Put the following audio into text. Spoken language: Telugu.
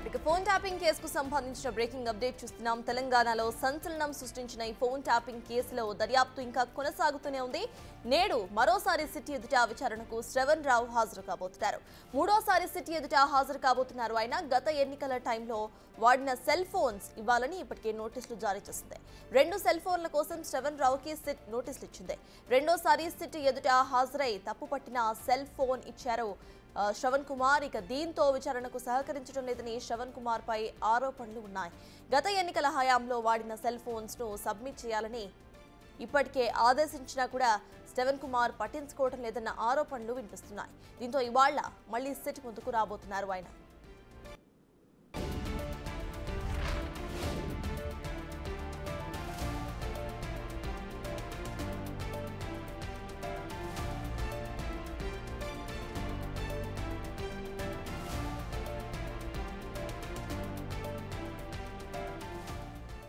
ఇక ఫోన్ ట్యాపింగ్ కేసుకు సంబంధించిన బ్రేకింగ్ అప్డేట్ చూస్తున్నాం. తెలంగాణలో సంచలనం సృష్టించిన ఈ ఫోన్ ట్యాపింగ్ కేసులో దర్యాప్తు ఇంకా కొనసాగుతూనే ఉంది. నేడు మరోసారి సిట్ ఎదుట విచారణకు శ్రవణ్ రావు హాజరు కాబోతున్నారు. మూడోసారి సిట్ ఎదుట హాజరు కాబోతున్నారు. ఆయన గత ఎన్నికల టైంలో వాడిన సెల్ ఫోన్స్ ఇవ్వాలని ఇప్పటికే నోటీసులు జారీ చేసింది. 2 సెల్ ఫోన్ల కోసం శ్రవణ్ రావుకి సిట్ నోటీసులు ఇచ్చింది. రెండోసారి సిట్ ఎదుట హాజరై తప్పుపట్టిన సెల్ ఫోన్ ఇచ్చారు శ్రవణ్ కుమార్. ఇక దీంతో విచారణకు సహకరించడం లేదని శ్రవణ్ కుమార్ పై ఆరోపణలు ఉన్నాయి. గత ఎన్నికల హయాంలో వాడిన సెల్ ఫోన్స్ ను సబ్మిట్ చేయాలని ఇప్పటికే ఆదేశించినా కూడా శ్రవణ్ కుమార్ పట్టించుకోవడం లేదన్న ఆరోపణలు వినిపిస్తున్నాయి. దీంతో ఇవాళ మళ్లీ సిట్ ముందుకు రాబోతున్నారు ఆయన.